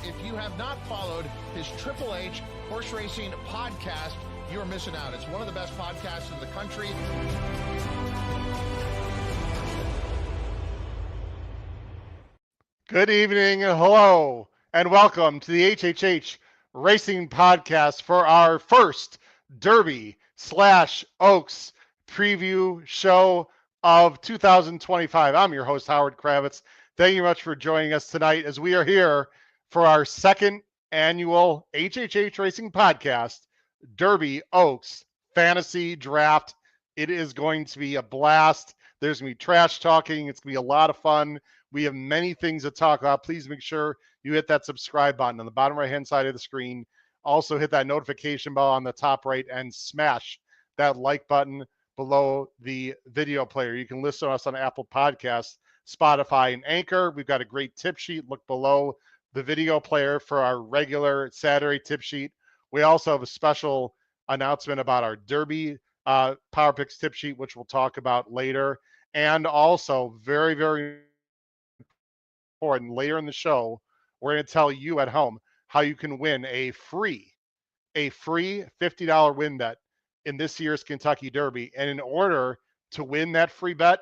If you have not followed his Triple H horse racing podcast, you're missing out. It's one of the best podcasts in the country. Good evening, hello, and welcome to the HHH Racing Podcast for our first Derby/Oaks preview show of 2025. I'm your host, Howard Kravitz. Thank you much for joining us tonight as we are here for our second annual HHH Racing Podcast, Derby Oaks Fantasy Draft. It is going to be a blast. There's going to be trash talking. It's going to be a lot of fun. We have many things to talk about. Please make sure you hit that subscribe button on the bottom right-hand side of the screen. Also hit that notification bell on the top right and smash that like button below the video player. You can listen to us on Apple Podcasts, Spotify, and Anchor. We've got a great tip sheet. Look below the video player for our regular Saturday tip sheet. We also have a special announcement about our Derby Power Picks tip sheet, which we'll talk about later. And also, very, very important, later in the show, we're going to tell you at home how you can win a free $50 win bet in this year's Kentucky Derby. And in order to win that free bet,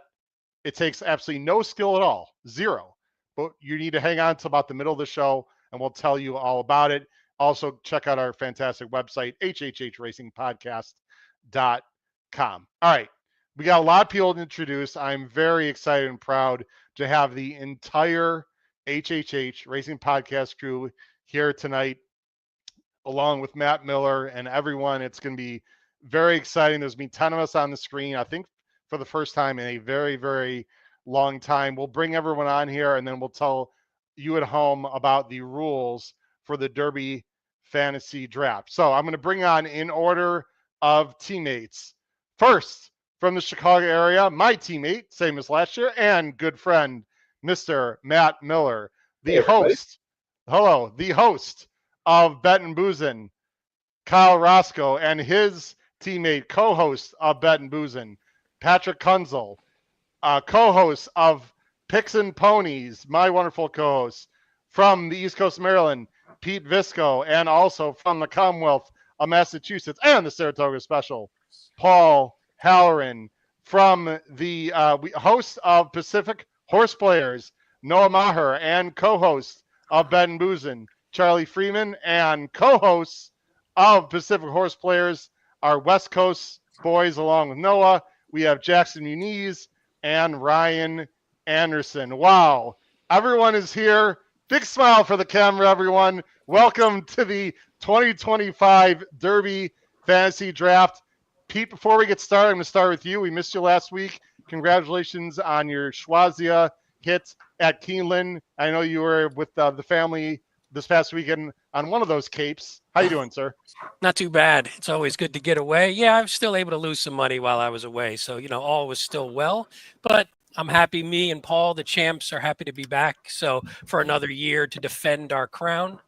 it takes absolutely no skill at all, zero. But you need to hang on to about the middle of the show, and we'll tell you all about it. Also, check out our fantastic website, hhhracingpodcast.com. All right, we got a lot of people to introduce. I'm very excited and proud to have the entire HHH Racing Podcast crew here tonight, along with Matt Miller and everyone. It's going to be very exciting. There's been 10 of us on the screen, I think, for the first time in a very, very long time. We'll bring everyone on here, and then we'll tell you at home about the rules for the Derby Fantasy Draft. So I'm going to bring on in order of teammates. First, from the Chicago area, my teammate, same as last year, and good friend, Mr. Matt Miller, the host. Hello, the host of Bet and Boozin', Kyle Roscoe, and his teammate, co-host of Bet and Boozin', Patrick Kunzel, co-host of Picks and Ponies, my wonderful co-host from the East Coast of Maryland, Pete Visco, and also from the Commonwealth of Massachusetts and the Saratoga Special, Paul Halloran, from the host of Pacific Horse Players, Noah Maher, and co-host of Bet and Boozin', Charlie Freeman, and co-hosts of Pacific Horse Players, our West Coast boys along with Noah. We have Jackson Muniz and Ryan Anderson. Wow. Everyone is here. Big smile for the camera, everyone. Welcome to the 2025 Derby Fantasy Draft. Pete, before we get started, I'm going to start with you. We missed you last week. Congratulations on your Schwazia hit at Keeneland. I know you were with the family this past weekend on one of those capes. How you doing, sir? Not too bad. It's always good to get away. Yeah, I was still able to lose some money while I was away. So, all was still well. But I'm happy me and Paul, the champs, are happy to be back. So for another year to defend our crown,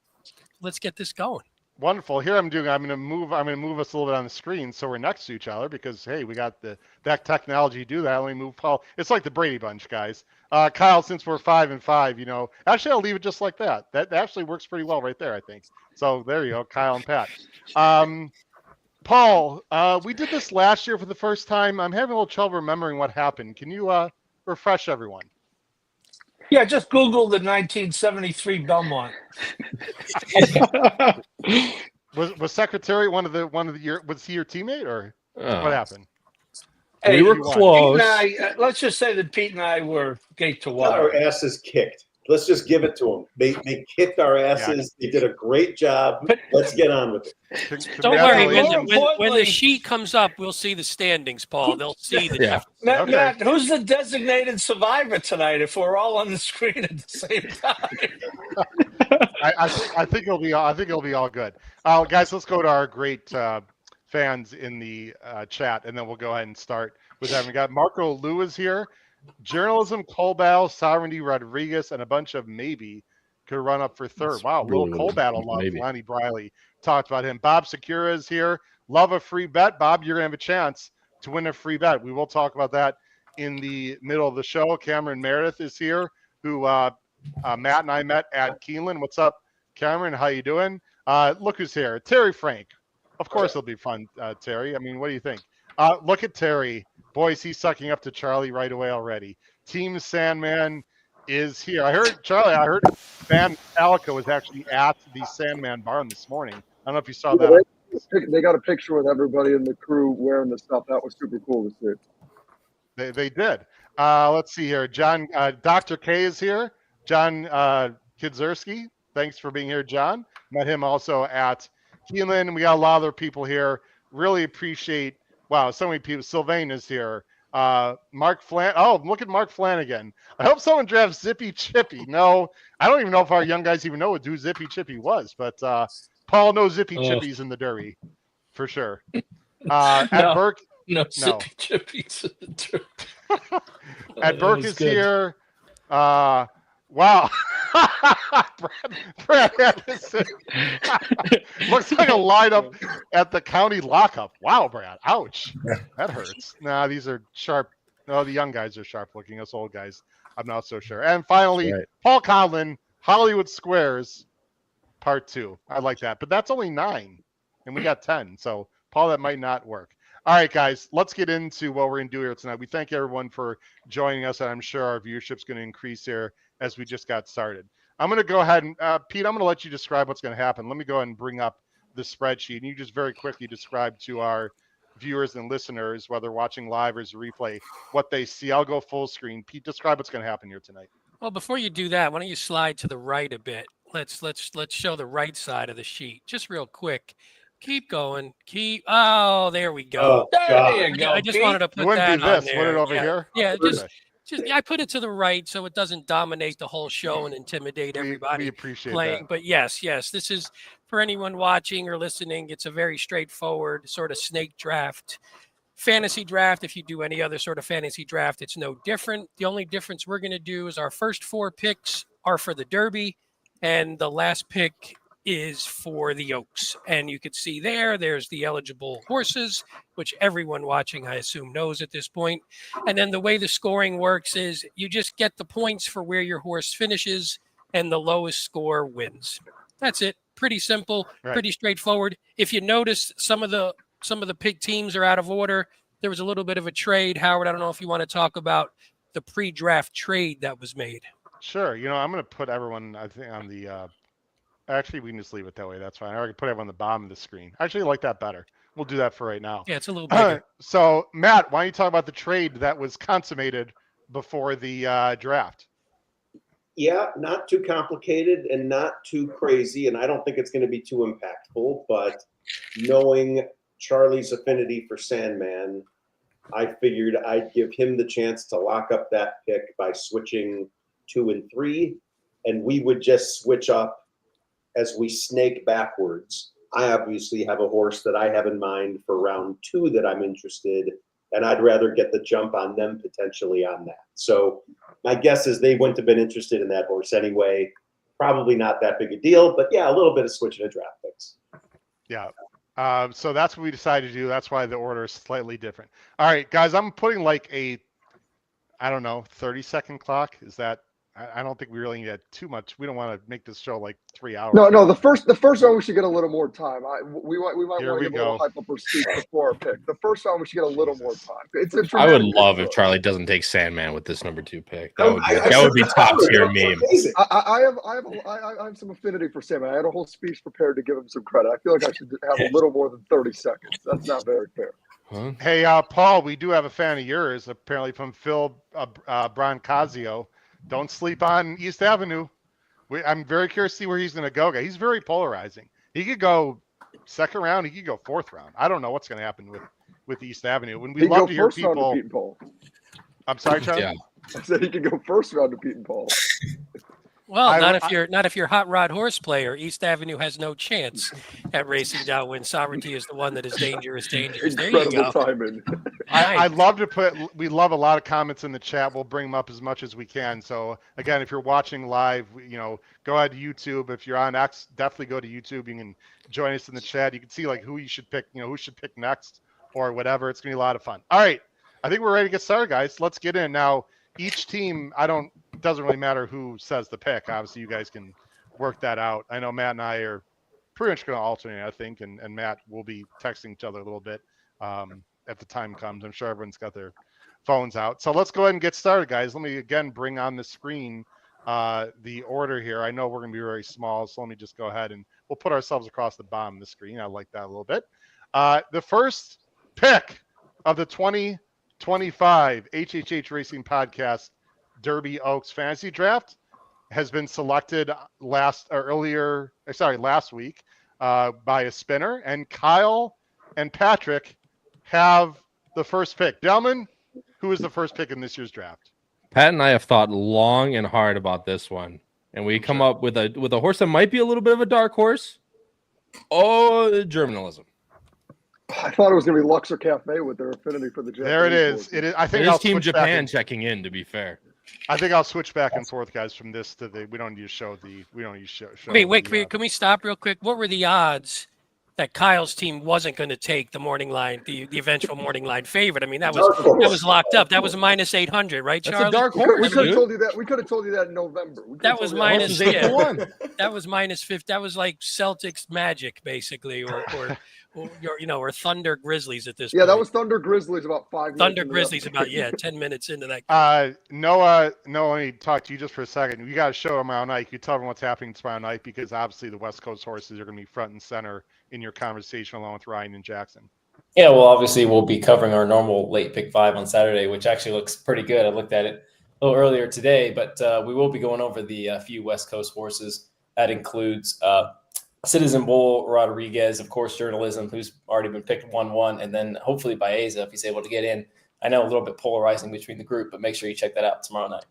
let's get this going. Wonderful. Here I'm going to move us a little bit on the screen so we're next to each other because, hey, we got that technology to do that. Let me move Paul. It's like the Brady Bunch, guys. Kyle, since we're 5-5, actually I'll leave it just like that. That actually works pretty well right there, I think. So there you go, Kyle and Pat. Paul, we did this last year for the first time. I'm having a little trouble remembering what happened. Can you refresh everyone? Yeah, just Google the 1973 Belmont. Was Secretary one of the was he your teammate or what happened? Hey, We were You won. Pete close. and I, let's just say that Pete and I were gate to Got our wire. asses kicked. Let's just give it to them. They kicked our asses. They did a great job. Let's get on with it. Don't worry. More When the importantly- sheet comes up, we'll see the standings, Paul. They'll see the Yeah. Matt, Okay. Matt, who's the designated survivor tonight if we're all on the screen at the same time? I think it'll be all good. Guys, let's go to our great fans in the chat, and then we'll go ahead and start with having got Marco Lewis here. Journalism, Colbal, Sovereignty, Rodriguez, and a bunch of maybe could run up for third. Wow, little Ooh, Colbattle love. maybe. Lonnie Briley talked about him. Bob Secura is here. Love a free bet. Bob, you're going to have a chance to win a free bet. We will talk about that in the middle of the show. Cameron Meredith is here, who Matt and I met at Keeneland. What's up, Cameron? How you doing? Look who's here. Terry Frank. Of course it'll be fun, Terry. I mean, what do you think? Look at Terry. Boys, he's sucking up to Charlie right away already. Team Sandman is here. I heard Van Metallica was actually at the Sandman barn this morning. I don't know if you saw that. They got a picture with everybody in the crew wearing the stuff. That was super cool to see. They did. Let's see here. John, Dr. K is here. John Kidzerski. Thanks for being here, John. Met him also at Keeneland. We got a lot of other people here. Really appreciate. Wow, so many people. Sylvain is here. Mark Oh, look at Mark Flanagan. I hope someone drafts Zippy Chippy. No, I don't even know if our young guys even know who Zippy Chippy was, but Paul knows Zippy Chippies in the Derby for sure. At Burke, No, Zippy Chippies. Ed Burke is here. Wow. Brad Anderson. Looks like a lineup at the county lockup. Wow, Brad. Ouch. That hurts. Nah, these are sharp. No, the young guys are sharp looking. Us old guys, I'm not so sure. And finally, Right. Paul Conlon, Hollywood Squares, part 2. I like that. But that's only 9. And we got 10. So, Paul, that might not work. All right, guys, let's get into what we're going to do here tonight. We thank everyone for joining us, and I'm sure our viewership's going to increase here as we just got started. I'm going to go ahead and, Pete, I'm going to let you describe what's going to happen. Let me go ahead and bring up the spreadsheet, and you just very quickly describe to our viewers and listeners, whether watching live or as a replay, what they see. I'll go full screen. Pete, describe what's going to happen here tonight. Well, before you do that, why don't you slide to the right a bit? Let's show the right side of the sheet, just real quick. Keep going. Oh, there we go. Oh, God. There you go. I just Pete. wanted to You put wouldn't that do this. on Put there. it over here. Yeah, Okay. just I put it to the right so it doesn't dominate the whole show and intimidate everybody We appreciate playing. that. But yes, this is for anyone watching or listening. It's a very straightforward sort of snake draft. Fantasy draft. If you do any other sort of fantasy draft, it's no different. The only difference we're going to do is our first 4 picks are for the Derby, and the last pick is for the Oaks. And you can see there's the eligible horses, which everyone watching, I assume, knows at this point. And then the way the scoring works is you just get the points for where your horse finishes, and the lowest score wins. That's it. Pretty simple, Right. pretty straightforward. If you notice, some of the pig teams are out of order. There was a little bit of a trade. Howard, I don't know if you want to talk about the pre-draft trade that was made. Sure. You know, I'm going to put everyone, I think, on the actually, we can just leave it that way. That's fine. I can put everyone on the bottom of the screen. Actually, I like that better. We'll do that for right now. Yeah, it's a little bigger. So, Matt, why don't you talk about the trade that was consummated before the draft? Yeah, not too complicated and not too crazy, and I don't think it's going to be too impactful. But knowing Charlie's affinity for Sandman, I figured I'd give him the chance to lock up that pick by switching 2 and 3, and we would just switch up as we snake backwards. I obviously have a horse that I have in mind for round 2 that I'm interested, and I'd rather get the jump on them potentially on that. So my guess is they wouldn't have been interested in that horse anyway. Probably not that big a deal, but yeah, a little bit of switching of draft picks. Yeah. So that's what we decided to do. That's why the order is slightly different. All right, guys, I'm putting like a, I don't know, 30-second clock. Is that I don't think we really need too much. We don't want to make this show like 3 hours. No. The first one we should get a little more time. We might Here want we to give a little go. hype up our speech before our pick. The first one we should get a little more Jesus. time. It's a I would dramatic love pick if for Charlie doesn't take Sandman with this number 2 pick. I That would be top tier meme. Amazing. I have some affinity for Sam. I had a whole speech prepared to give him some credit. I feel like I should have a little more than 30 seconds. That's not very fair. Huh? Hey, Paul, we do have a fan of yours, apparently from Phil Brancazio. Don't sleep on East Avenue. I'm very curious to see where he's going to go. He's very polarizing. He could go second round. He could go fourth round. I don't know what's going to happen with East Avenue. When we He'd love go to hear first round to people. Pete and Paul. I'm sorry, Charlie. Yeah. I said he could go first round to Pete and Paul. Well, not if you're hot rod horse player. East Avenue has no chance at racing downwind. Sovereignty is the one that is dangerous. There you Incredible go. timing. I'd love to we love a lot of comments in the chat. We'll bring them up as much as we can. So again, if you're watching live, go ahead to YouTube. If you're on X, definitely go to YouTube. You can join us in the chat. You can see like who you should pick, who should pick next or whatever. It's gonna be a lot of fun. All right. I think we're ready to get started, guys. Let's get in. Now, each team, it doesn't really matter who says the pick. Obviously, you guys can work that out. I know Matt and I are pretty much going to alternate, I think, and Matt will be texting each other a little bit at the time comes. I'm sure everyone's got their phones out. So let's go ahead and get started, guys. Let me, again, bring on the screen the order here. I know we're going to be very small, so let me just go ahead and we'll put ourselves across the bottom of the screen. I like that a little bit. The first pick of the 2025 HHH Racing Podcast Derby Oaks Fantasy Draft has been selected last week by a spinner, and Kyle and Patrick have the first pick. Delman, who is the first pick in this year's draft? Pat and I have thought long and hard about this one, and we come up with a horse that might be a little bit of a dark horse. Oh, journalism. I thought it was going to be Luxor Cafe with their affinity for the Japanese. There it is. horses. It is. I think There's I'll Team switch Japan back checking in. To be fair, I think I'll switch back and forth, guys, from this to the. We don't need to show the. We don't need to show. Wait, can we stop real quick? What were the odds that Kyle's team wasn't going to take the morning line, the eventual morning line favorite? I mean, that was locked up. That was minus 800, right, that's Charlie? a dark We horse. could have dude. told you that. We could have told you that in November. That was minus Horse is 8 to 1. That was minus 50. That was like Celtics Magic, basically, or Thunder Grizzlies at this point. Yeah, that was Thunder Grizzlies about 5 minutes. Thunder into the Grizzlies episode. about 10 minutes into that. Noah, let me talk to you just for a second. You got to show tomorrow night. You tell them what's happening tomorrow night because obviously the West Coast horses are going to be front and center in your conversation along with Ryan and Jackson. Yeah, well, obviously we'll be covering our normal late pick 5 on Saturday, which actually looks pretty good. I looked at it a little earlier today, but we will be going over the few West Coast horses. That includes Citizen Bull Rodriguez, of course, journalism, who's already been picked 1-1, and then hopefully Baeza, if he's able to get in. I know a little bit polarizing between the group, but make sure you check that out tomorrow night.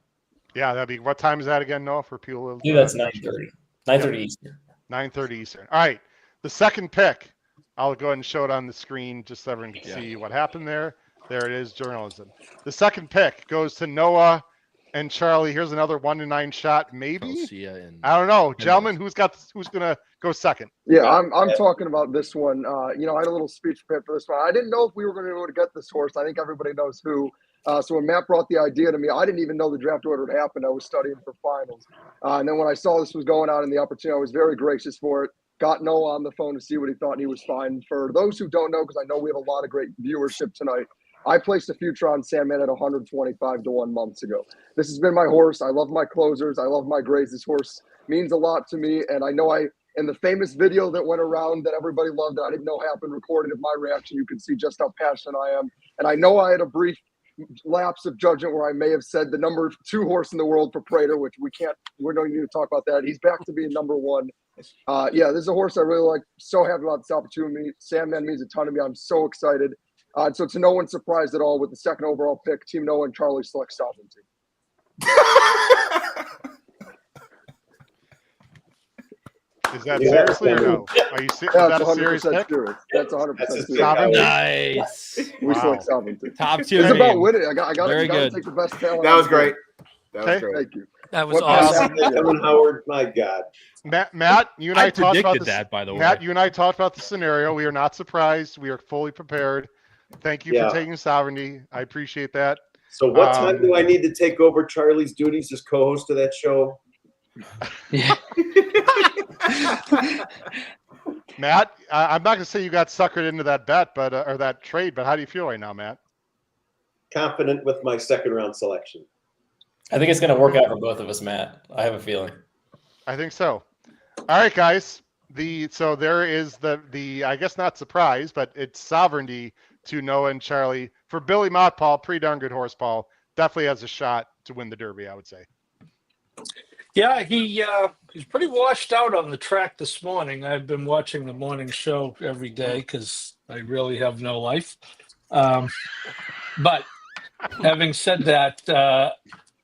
Yeah, that'd be. What time is that again, Noah? For people. Yeah, that's 9:30. 9:30 Eastern. 9:30 Eastern. All right. The second pick. I'll go ahead and show it on the screen just so everyone can see what happened there. There it is, journalism. The second pick goes to Noah and Charlie. Here's another 1-9 shot, maybe. I don't know, gentlemen. Who's gonna go second? Yeah, I'm talking about this one. I had a little speech prepared for this one. I didn't know if we were going to be able to get this horse. I think everybody knows who. So when Matt brought the idea to me, I didn't even know the draft order had happened. I was studying for finals. And then when I saw this was going on and the opportunity, I was very gracious for it. Got Noah on the phone to see what he thought, and he was fine. For those who don't know, because I know we have a lot of great viewership tonight, I placed a future on Sandman at 125 to 1 months ago. This has been my horse. I love my closers. I love my grays. This horse means a lot to me. And I know in the famous video that went around that everybody loved, that I didn't know happened, recorded of my reaction, you can see just how passionate I am. And I know I had a brief lapse of judgment where I may have said the number 2 horse in the world for Prater, which we don't need to talk about that. He's back to being number 1. This is a horse I really like. So happy about this opportunity. Sandman means a ton to me. I'm so excited. So to no one's surprise at all, with the second overall pick, Team Noah and Charlie select Sovereignty. Is that seriously or no? Are you is that a serious pick? Serious. That's 100% serious. Sovereignty? Nice. We select Sovereignty. Top tier. It's about meme. winning. I got Very to good. take the best talent. That was great. That was Okay. great. Thank you. That was What awesome. Kevin Howard, my God. Matt, you and I talked about predicted this. that, by the way. Matt, you and I talked about the scenario. We are not surprised. We are fully prepared. Thank you Yeah. for taking Sovereignty. I appreciate that. So what time do I need to take over Charlie's duties as co-host of that show? Yeah. Matt, I'm not going to say you got suckered into that bet, but or that trade, but how do you feel right now, Matt? Confident with my second round selection. I think it's going to work out for both of us, Matt. I have a feeling. I think so. All right, guys. So there is the I guess not surprise, but it's sovereignty to Noah and Charlie. For Billy Mott, Paul, pretty darn good horse, Paul. Definitely has a shot to win the Derby, I would say. Yeah, he's pretty washed out on the track this morning. I've been watching the morning show every day because I really have no life. But having said that,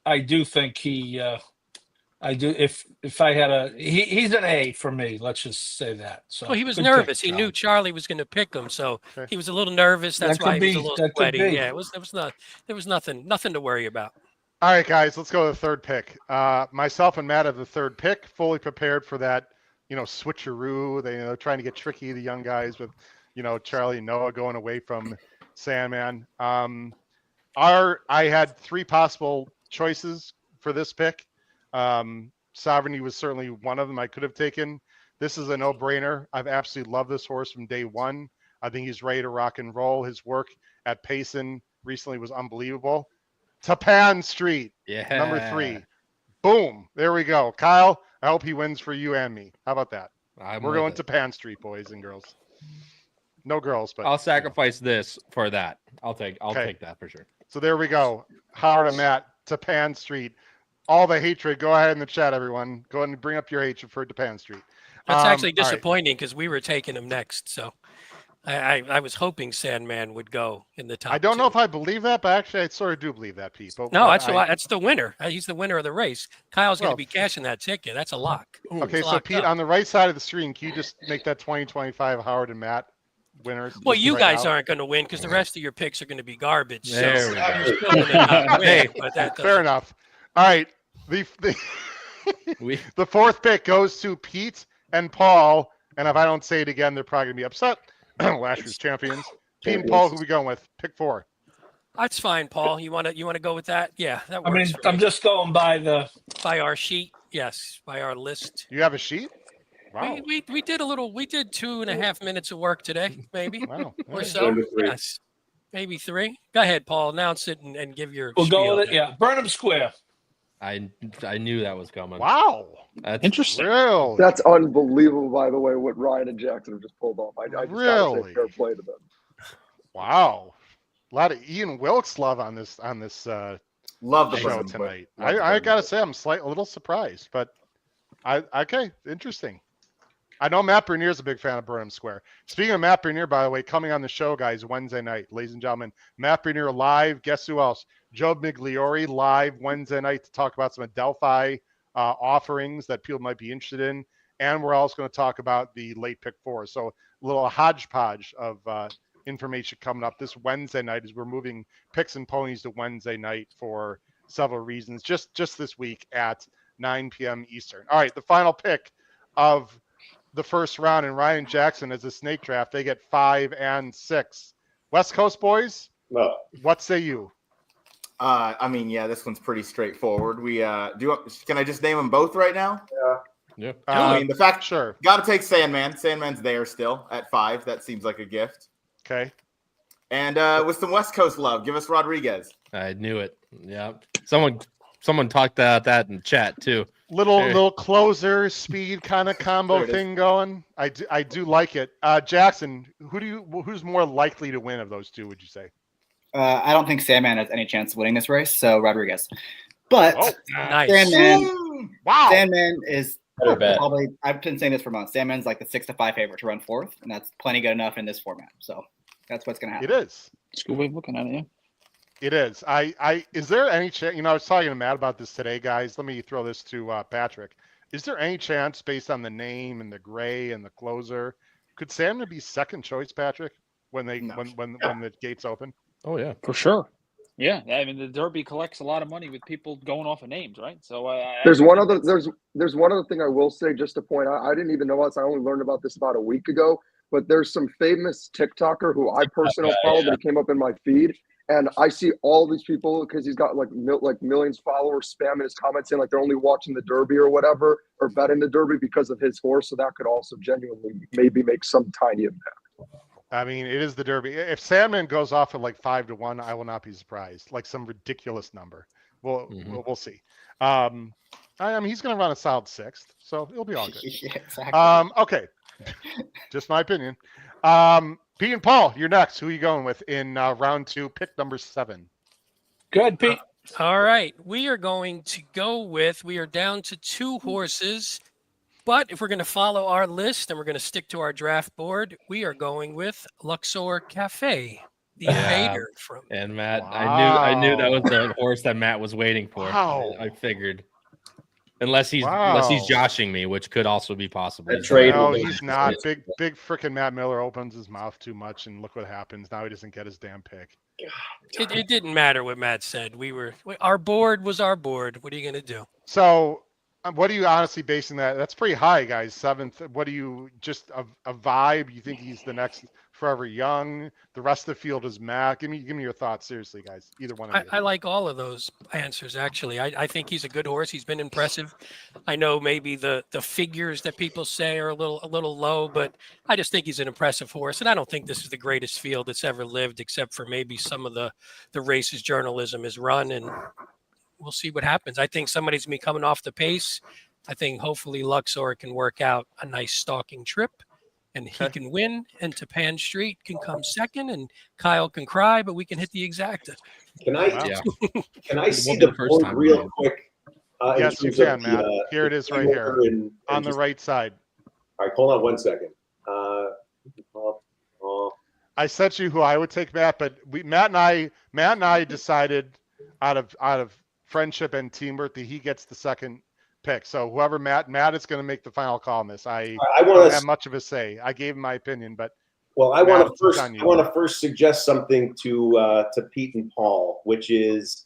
I do think I do. If I had he's an A for me. Let's just say that. So Well, he was good nervous. pick, He knew Charlie was going to pick him, so he was a little nervous. That's That why could he was a be. little That could sweaty. be. Yeah, there was nothing to worry about. All right, guys, let's go to the third pick. Myself and Matt have the third pick, fully prepared for that, switcheroo. They're trying to get tricky, the young guys with, Charlie and Noah going away from Sandman. I had three possible choices for this pick. Sovereignty was certainly one of them I could have taken. This is a no-brainer. I've absolutely loved this horse from day one. I think he's ready to rock and roll. His work at Payson recently was unbelievable. Tapan Street, Yeah. number 3. Boom. There we go. Kyle, I hope he wins for you and me. How about that? We're going to Tapan Street, boys and girls. No girls, but I'll sacrifice this for that. I'll take that for sure. So there we go. Howard and Matt, Tapan Street. All the hatred. Go ahead in the chat, everyone. Go ahead and bring up your hatred for Tapan Street. That's actually all right. disappointing because we were taking him next. So I was hoping Sandman would go in the top. I don't know two. if I believe that, but actually I sort of do believe that, Pete. But No, that's the winner. He's the winner of the race. Kyle's going to be cashing that ticket. That's a lock. Okay, It's so locked Pete, up. on the right side of the screen, can you just make that 2025 Howard and Matt winners? Well, just you right guys now? aren't going to win because the rest of your picks are going to be garbage. There so we go. you're still gonna not win, Hey, but that fair doesn't- enough. All right, the the fourth pick goes to Pete and Paul, and if I don't say it again, they're probably gonna be upset. Last year's champions. Pete and Paul, who we going with? Pick 4. That's fine, Paul. You want to go with that? Yeah, that I works. mean, I'm just going by our sheet. Yes, by our list. You have a sheet? Wow. We did 2.5 minutes of work today, maybe Wow. or Yeah. so. 3. Yes, maybe 3. Go ahead, Paul. Announce it and give your. We'll go spiel with it. there. Yeah, Burnham Square. I knew that was coming. Wow. That's Interesting. Really? That's unbelievable, by the way, what Ryan and Jackson have just pulled off. I just gotta Really? say fair play to them. Wow. A lot of Ian Wilkes love on this Love the show Burnham tonight. Square. Love the I Burnham gotta Square. say I'm a little surprised, but okay, interesting. I know Matt Bernier's a big fan of Burnham Square. Speaking of Matt Bernier, by the way, coming on the show, guys, Wednesday night, ladies and gentlemen, Matt Bernier live. Guess who else? Joe Migliori live Wednesday night to talk about some Adelphi offerings that people might be interested in. And we're also going to talk about the late pick 4. So a little hodgepodge of information coming up this Wednesday night as we're moving picks and ponies to Wednesday night for several reasons, just this week at 9 p.m. Eastern. All right, the final pick of the first round, and Ryan Jackson as a snake draft, they get 5 and 6. West Coast boys, No. what say you? I mean, yeah, this one's pretty straightforward. Can I just name them both right now? Yeah. I mean, the fact, Sure. got to take Sandman. Sandman's there still at 5. That seems like a gift. Okay. And with some West Coast love, give us Rodriguez. I knew it. Yeah. Someone talked about that in chat too. Little closer speed kind of combo There it is. thing going. I do like it. Jackson, who's more likely to win of those two, would you say? I don't think Sandman has any chance of winning this race, so Rodriguez. But Oh, Nice. wow. Sandman is Better bet. probably, I've been saying this for months, Sandman's like the 6-5 favorite to run 4th, and that's plenty good enough in this format. So that's what's going to It happen. is. It's a good way of looking at it, yeah. It is. Is there any chance? I was talking to Matt about this today, guys. Let me throw this to Patrick. Is there any chance, based on the name and the gray and the closer, could Sandman be second choice, Patrick, when the gates open? Oh yeah. For sure. Yeah, I mean the Derby collects a lot of money with people going off of names, right? So There's one other thing I will say just to point out. I didn't even know this. I only learned about this about a week ago. But there's some famous TikToker who I personally follow that came up in my feed, And I see all these people, because he's got like millions of followers, spamming his comments saying like they're only watching the Derby or whatever, or betting the Derby because of his horse. So that could also genuinely maybe make some tiny impact. I mean, it is the Derby. If Sandman goes off at like 5-1, I will not be surprised. Like some ridiculous number. We'll see. I mean, he's going to run a solid 6th, so it'll be all good. Yeah, exactly. Okay, just my opinion. Pete and Paul, you're next. Who are you going with in round 2, pick number 7? Good, Pete. All right. We are going to go with, we are down to 2 horses. But if we're going to follow our list and we're going to stick to our draft board, we are going with Luxor Cafe, the invader from. And Matt, Wow. I knew that was the horse that Matt was waiting for. Wow. I figured. Unless he's joshing me, which could also be possible. No, he's not. Big freaking Matt Miller opens his mouth too much, and look what happens. Now he doesn't get his damn pick. It didn't matter what Matt said. Our board was our board. What are you going to do? So, what are you honestly basing that? That's pretty high, guys. 7th. What do you just a vibe? You think he's the next Forever Young? The rest of the field is Matt. Give me your thoughts, seriously, guys. Either one of you. I like all of those answers, actually. I think he's a good horse. He's been impressive. I know maybe the figures that people say are a little low, but I just think he's an impressive horse. And I don't think this is the greatest field that's ever lived, except for maybe some of the races journalism has run, and we'll see what happens. I think somebody's going to be coming off the pace. I think hopefully Luxor can work out a nice stalking trip, and he can win, and Tapan Street can come second, and Kyle can cry, but we can hit the exacta. Can I see the board real quick? Yes, you can, Matt. Here it is right here on the right side. All right, hold on one second. I sent you who I would take, Matt, but Matt and I decided out of friendship and teamwork that he gets the second pick. So whoever Matt is going to make the final call on this. I don't have much of a say. I gave him my opinion, but I want to first suggest something to Pete and Paul, which is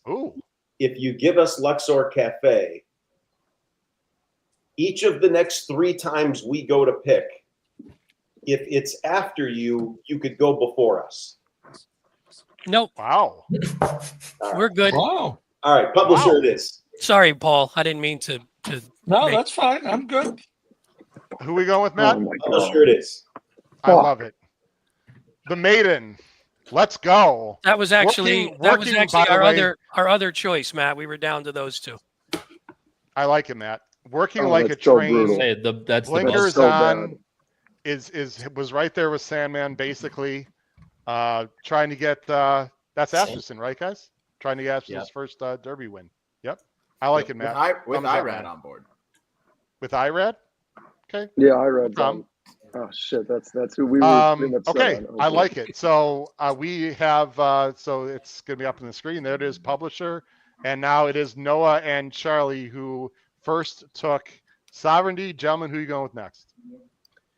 if you give us Luxor Cafe, each of the next 3 times we go to pick, if it's after you could go before us. Nope. Wow. We're good. Wow. All right, publisher it is. Sorry, Paul. I didn't mean to. No, that's fine. I'm good. Who are we going with, Matt? Publisher it is. I love it. The Maiden. Let's go. That was actually our other choice, Matt. We were down to those 2. I like it, Matt. Working like a train. Hey, that's blinkers the on. Was right there with Sandman, basically trying to get that's Asmussen, right, guys? Trying to get his first Derby win. Yep, I like it, Matt. With Irad on board. With Irad, okay. Yeah, Irad. Oh shit, that's who we were. Okay, I like it. So we have so it's gonna be up on the screen. There it is, publisher, and now it is Noah and Charlie who first took Sovereignty. Gentlemen, who are you going with next?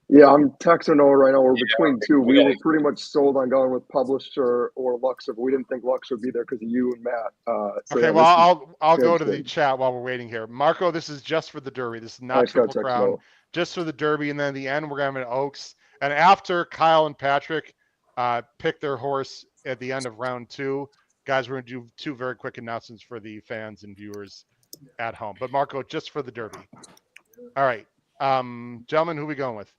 Yeah, I'm texting Noah right now. We're between 2. We were pretty much sold on going with publisher or Luxor, but we didn't think Luxor would be there because of you and Matt. Okay, well, I'll go to the chat while we're waiting here. Marco, this is just for the Derby. This is not Triple Crown, just for the Derby. And then at the end, we're going to have an Oaks. And after Kyle and Patrick pick their horse at the end of round 2, guys, we're going to do 2 very quick announcements for the fans and viewers at home. But Marco, just for the Derby. All right. Gentlemen, who are we going with?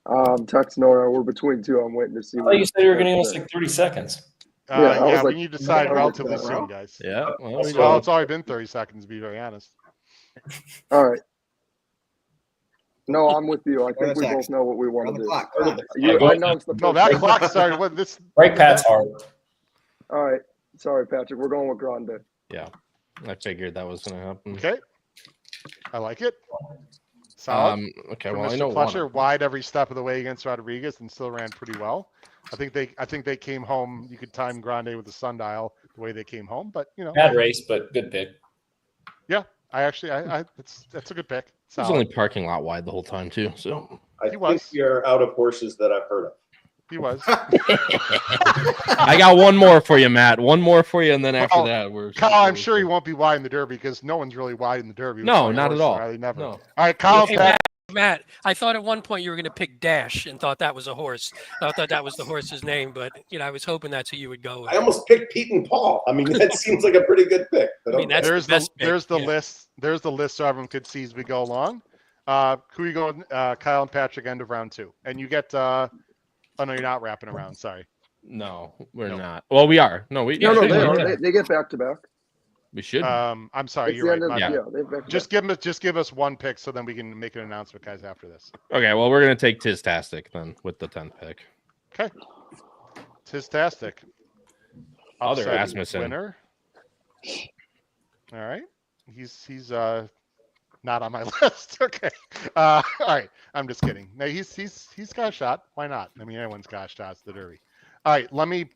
Texting Noah. We're between 2. I'm waiting to see. Oh, you said you were going to give us like 30 seconds. Yeah, we need to decide relatively soon, guys. Yeah. Well, it's already been 30 seconds, to be very honest. All right. No, I'm with you. I think we both know what we want to do. I know it's the no, that clock started. What this? Break Pat's heart. All right. Sorry, Patrick. We're going with Grande. Yeah, I figured that was going to happen. Okay. I like it. Solid. Okay, For well, Mr. I know Fletcher wide every step of the way against Rodriguez and still ran pretty well. I think they came home. You could time Grande with the sundial the way they came home, but bad race, but good pick. Yeah, that's a good pick. He was only parking lot wide the whole time too. So I think we are out of horses that I've heard of. He was. I got one more for you, Matt. One more for you, and then after that, we're. Kyle, I'm sure he won't be wide in the Derby because no one's really wide in the Derby. No, not at all. Never. No. All right, Kyle. Matt, I thought at one point you were going to pick Dash and thought that was a horse. I thought that was the horse's name, but I was hoping that's who you would go with. I almost picked Pete and Paul. I mean, that seems like a pretty good pick. But I mean, that's there's the best pick. there's the list. There's the list so everyone could see as we go along. Who you going? Kyle and Patrick, end of round 2, and you get. Oh no, you're not wrapping around. Sorry. No, we're not. Well, we are. No, we. No, yeah, no, they get back to back. We should. I'm sorry. It's You're the right. end My of, bad. yeah, Just give us one pick so then we can make an announcement, guys, after this. Okay, well, we're gonna take Tistastic then with the 10th pick. Okay. Tistastic. Other Upset Asmussen. winner. All right. He's not on my list. Okay. All right. I'm just kidding. No, he's got a shot. Why not? I mean, anyone's got a shot. It's the Derby. All right. Let me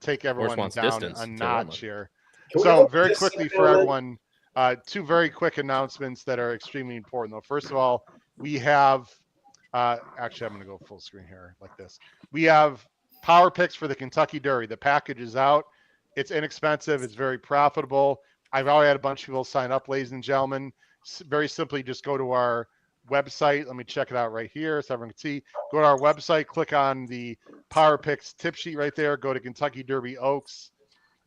take everyone wants down distance a to notch run. here. Can we So go very this quickly second for one? everyone, 2 very quick announcements that are extremely important. Though, first of all, we have actually I'm going to go full screen here like this. We have power picks for the Kentucky Derby. The package is out. It's inexpensive. It's very profitable. I've already had a bunch of people sign up, ladies and gentlemen. Very simply, just go to our website. Let me check it out right here so everyone can see. Go to our website, click on the Power Picks tip sheet right there. Go to Kentucky Derby Oaks.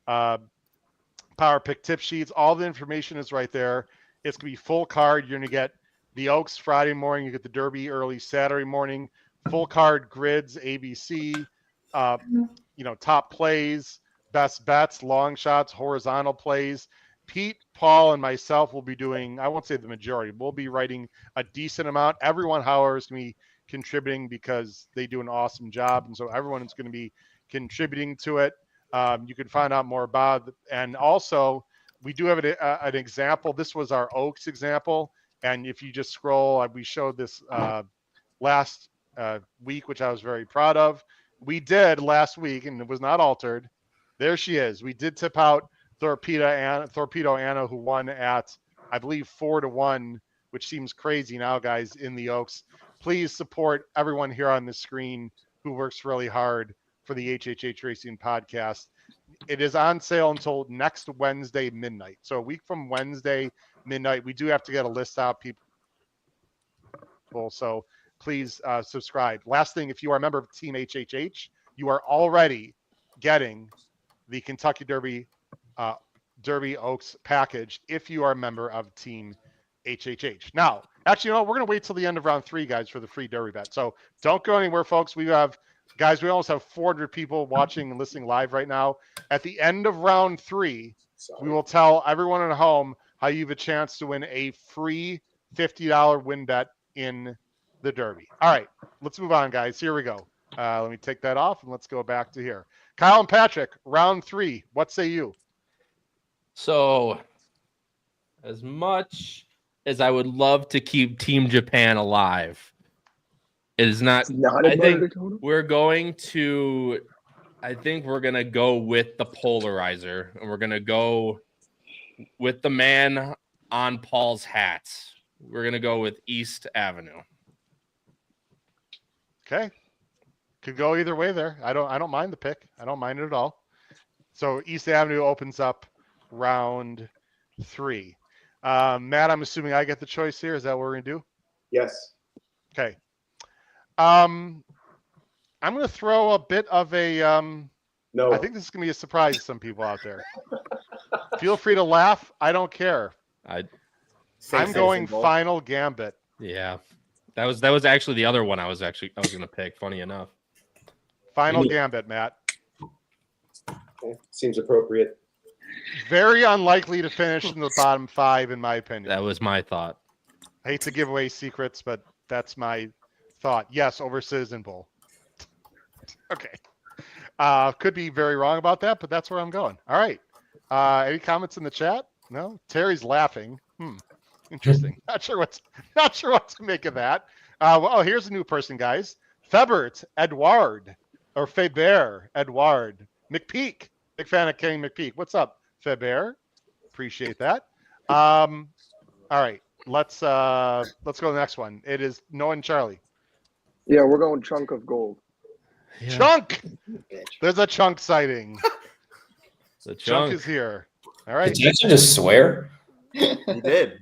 Power Pick tip sheets. All the information is right there. It's going to be full card. You're going to get the Oaks Friday morning. You get the Derby early Saturday morning. Full card grids, ABC, top plays, best bets, long shots, horizontal plays. Pete, Paul, and myself will be doing, I won't say the majority, we'll be writing a decent amount. Everyone, however, is going to be contributing because they do an awesome job. And so everyone is going to be contributing to it. You can find out more about it. And also, we do have an example. This was our Oaks example. And if you just scroll, we showed this last week, which I was very proud of. We did last week, and it was not altered. There she is. We did tip out Torpedo Anna, who won at, I believe, 4-1, which seems crazy now, guys, in the Oaks. Please support everyone here on the screen who works really hard for the HHH Racing podcast. It is on sale until next Wednesday midnight. So a week from Wednesday midnight, we do have to get a list out, people. So please subscribe. Last thing, if you are a member of Team HHH, you are already getting the Kentucky Derby Oaks package if you are a member of Team HHH. Now, actually, we're going to wait till the end of round 3, guys, for the free Derby bet. So don't go anywhere, folks. We almost have 400 people watching and listening live right now. At the end of round 3, we will tell everyone at home how you have a chance to win a free $50 win bet in the Derby. All right, let's move on, guys. Here we go. Let me take that off and let's go back to here. Kyle and Patrick, round 3. What say you? So, as much as I would love to keep Team Japan alive, it is not. I think we're going to go with the polarizer, and we're going to go with the man on Paul's hats. We're going to go with East Avenue. Okay. Could go either way there. I don't mind the pick. I don't mind it at all. So East Avenue opens up round 3. Matt, I'm assuming I get the choice here. Is that what we're going to do? Yes. Okay. I'm going to throw a bit of a no. I think this is going to be a surprise to some people out there. Feel free to laugh. I don't care. I'm going Final Gambit. Yeah. That was actually the other one I was going to pick, funny enough. Final Gambit, Matt. Okay. Seems appropriate. Very unlikely to finish in the bottom 5, in my opinion. That was my thought. I hate to give away secrets, but that's my thought. Yes, over Citizen Bowl. Okay. Could be very wrong about that, but that's where I'm going. All right. Any comments in the chat? No? Terry's laughing. Interesting. Not sure what to make of that. Here's a new person, guys. Febert Edouard, or Faber Edouard McPeak. Big fan of Kenny McPeak. What's up, Faber? Appreciate that. All right. Let's go to the next one. It is Noah and Charlie. Yeah, we're going Chunk of Gold. Yeah. Chunk! There's a Chunk sighting. The Chunk is here. All right. Did you actually just swear? He did.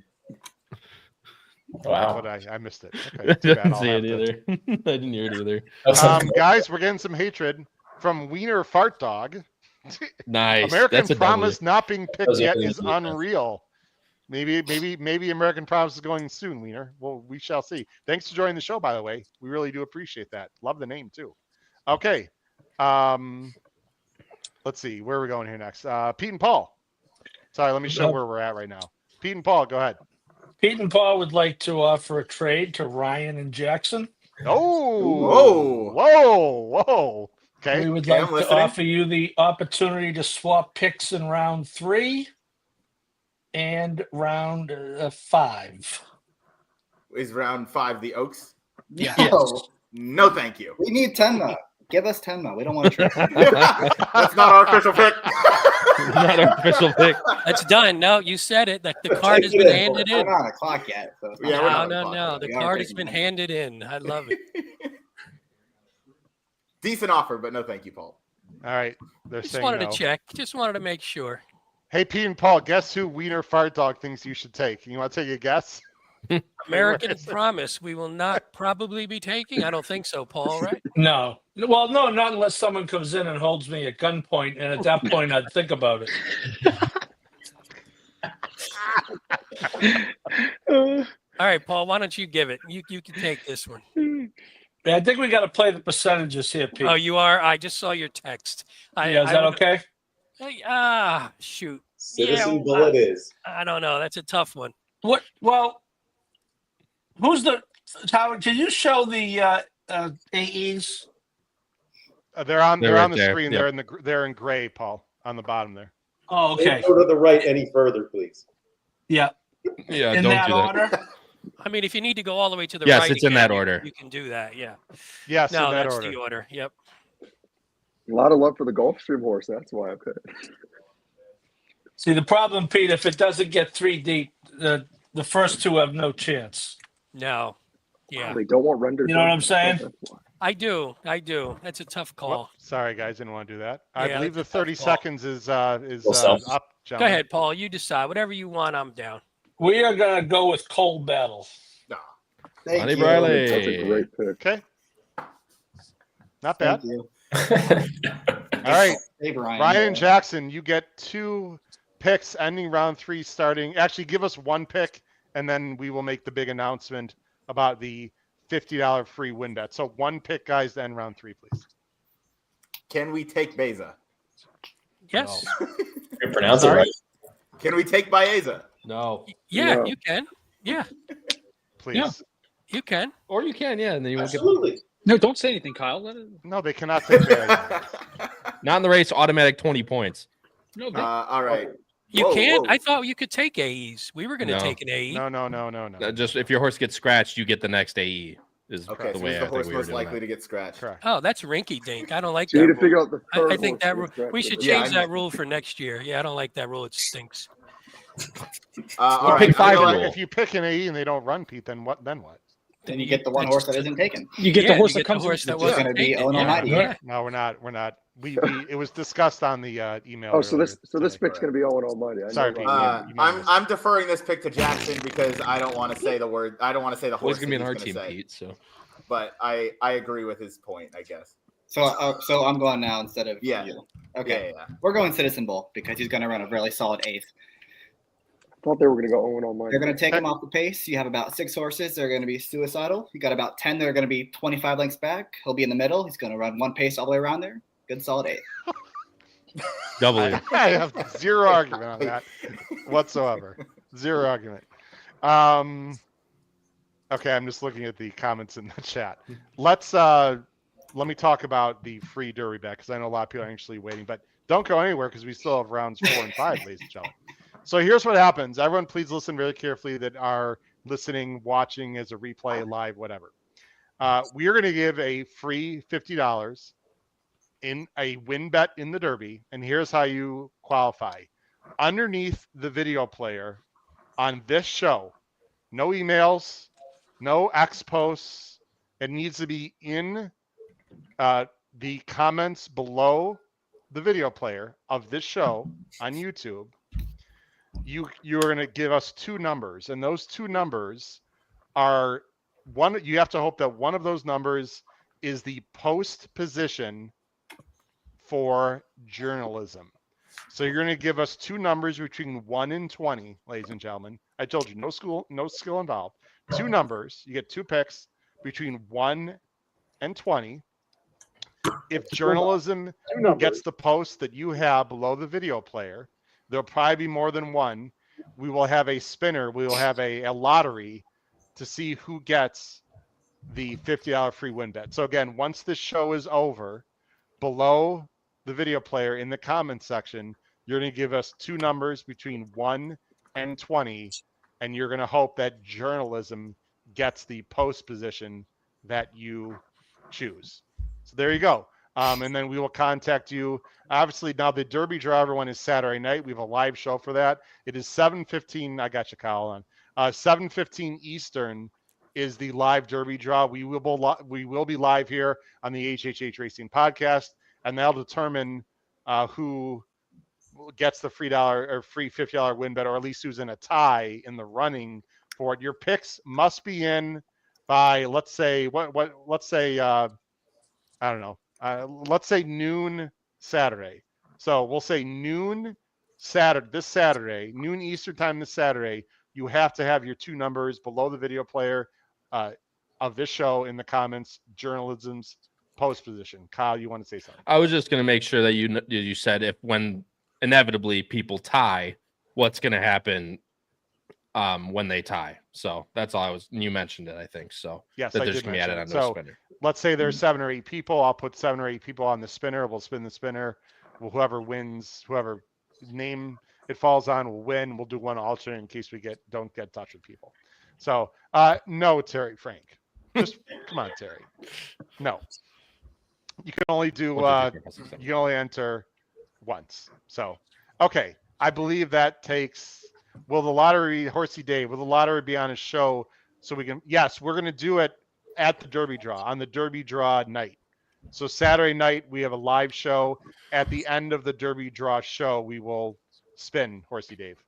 Wow. But I missed it. I Okay, too bad. didn't I'll see have it to- either. I didn't hear it either. Guys, we're getting some hatred from Wiener Fart Dog. Nice. American That's a Promise not being picked Those are yet really is good. unreal. Maybe American Promise is going soon, Wiener. Well, we shall see. Thanks for joining the show, by the way. We really do appreciate that. Love the name too. Okay. Let's see. Where are we going here next? Pete and Paul. Sorry, let me show where we're at right now. Pete and Paul, go ahead. Pete and Paul would like to offer a trade to Ryan and Jackson. Oh, whoa. Okay. We would Okay, like I'm to listening. offer you the opportunity to swap picks in round 3 and round 5. Is round 5 the Oaks? No, Yes. No, thank you. we need Tenma. Give us Tenma. We don't want to trade. That's not our official pick. Not our official pick. That's done. No, you said it. The card has been handed We're in. not on the clock yet. So it's not- Yeah, we're not No, on the clock. The We are card has taking been Tenma. handed in. I love it. Decent offer, but no, thank you, Paul. All right. They're Just saying wanted no. to check. Just wanted to make sure. Hey, Pete and Paul, guess who Wiener Fart Dog thinks you should take? You want to take a guess? American Promise, we will not probably be taking. I don't think so, Paul, right? No. Well, no, not unless someone comes in and holds me at gunpoint. And at that point, I'd think about it. All right, Paul, why don't you give it? You can take this one. Yeah, I think we got to play the percentages here, Pete. Oh, you are? I just saw your text. Yeah, is that okay? Shoot. Citizen Bullet is. I don't know. That's a tough one. What? Well, who's the Howard? Can you show the AEs? They're on They're right the there. screen. Yep. They're in gray, Paul, on the bottom there. Oh, okay. Don't go to the right any further, please. Yeah. Yeah, In don't that do that. order. I mean, if you need to go all the way to the Yes, right, it's in again, that order. You can do that. Yeah. Yes, No, in that that's order. the order. Yep. A lot of love for the Gulfstream horse. That's why I picked. See, the problem, Pete, if it doesn't get 3 deep, the first 2 have no chance. No. Yeah. They don't want rendered. You know what I'm saying? That's why. I do. That's a tough call. Whoop, sorry, guys, didn't want to do that. I Yeah, believe the that's a tough 30 call. seconds is up. Go Gentlemen. ahead, Paul. You decide. Whatever you want, I'm down. We are going to go with Cold Battle. Thank Money you. Briley. That's a great pick. Okay. Not bad. Thank you. All right. Hey, Ryan. Ryan and Jackson, you get 2 picks ending round 3 starting. Actually, give us 1 pick, and then we will make the big announcement about the $50 free win bet. So 1 pick, guys, to end round 3, please. Can we take Beza? Yes. You pronounce it right. Can we take Baeza? No. Yeah, No. you can. Yeah, Please. Yeah. you can. Or you can, yeah, and then you won't get Absolutely. No, don't say anything, Kyle. Let it, No, they cannot take Bears. not in the race, automatic 20 points. no, they, All right. You Whoa, can. whoa. I thought you could take AEs. We were going to No. take an AE. No. Just if your horse gets scratched, you get the next AE. Is Okay, the so way who's I the think horse we were most doing likely that. to get scratched? Correct. Oh, that's rinky dink. I don't like So you that. need to figure Rule. out the I third think horse that to rule, get we should drafted. Yeah, change I that rule for next year. Yeah, I don't like that rule. It stinks. All right. pick 5 I'm rule. gonna- If you pick an AE and they don't run, Pete, then what? Then you get the one horse that isn't taken. you get Yeah, the horse you that get the comes horse in. that It's just wasn't going to be taken. Owen Yeah. Almighty. Yeah. No, we're not. We it was discussed on the email. Oh, so this earlier pick's today. going to be Owen Almighty. I know Sorry, that. Pete. You may have missed I'm deferring this pick to Jackson because I don't want to say the word. I don't want to say the Well, horse. he's gonna be that on our he's team, gonna say. Pete. So But I agree with his point. I guess. So I'm going now instead of Yeah. you. Okay. Yeah. We're going Citizen Bull because he's going to run a really solid 8th. I thought they were going to go Owen Almighty. They're going to take him off the pace. You have about 6 horses. They're going to be suicidal. You got about 10 that are going to be 25 lengths back. He'll be in the middle. He's going to run 1 pace all the way around there. Good solid 8th. W. I have zero argument on that whatsoever. Zero argument. Okay, I'm just looking at the comments in the chat. Let me talk about the free Derby bet because I know a lot of people are anxiously waiting, but don't go anywhere because we still have rounds 4 and 5, ladies and gentlemen. So here's what happens. Everyone, please listen very carefully that are listening, watching as a replay, live, whatever. We are going to give a free $50 in a win bet in the Derby, and here's how you qualify. Underneath the video player on this show, no emails, no X posts. It needs to be in the comments below the video player of this show on YouTube. You are going to give us 2 numbers, and those 2 numbers are one. You have to hope that one of those numbers is the post position for journalism. So you're going to give us two numbers between 1 and 20, ladies and gentlemen. I told you, no skill involved. Two numbers. You get two picks between 1 and 20. If journalism gets the post that you have below the video player, there'll probably be more than one. We will have a spinner. We will have a lottery to see who gets the $50 free win bet. So again, once this show is over, below the video player in the comments section, you're going to give us two numbers between 1 and 20, and you're going to hope that journalism gets the post position that you choose. So there you go. And then we will contact you. Obviously, now the Derby Draw, everyone, is Saturday night. We have a live show for that. It is 7:15. I got you, Kyle, on. 7:15 Eastern is the live Derby Draw. We will be live here on the HHH Racing Podcast, and that'll determine who gets the free $50 win bet, or at least who's in a tie in the running for it. Your picks must be in by, let's say, I don't know. Let's say noon Saturday. So we'll say noon this Saturday, noon Eastern time this Saturday. You have to have your two numbers below the video player of this show in the comments, journalism's post position. Kyle, you want to say something? I was just going to make sure that you said when inevitably people tie, what's going to happen when they tie. So that's all you mentioned it, I think. So yes, that I there's did going to be added on so the spinner. Let's say there's 7 or 8 people. I'll put 7 or 8 people on the spinner. We'll spin the spinner. Whoever wins, whoever name it falls on will win. We'll do one alternate in case we don't get in touch with people. So no, Terry Frank. Just come on, Terry. No. You can only do you can only enter once. So okay. I believe that takes will the lottery be on his show so we can we're gonna do it at the Derby Draw, on the Derby Draw night. So Saturday night we have a live show. At the end of the Derby Draw show, we will spin Horsey Dave.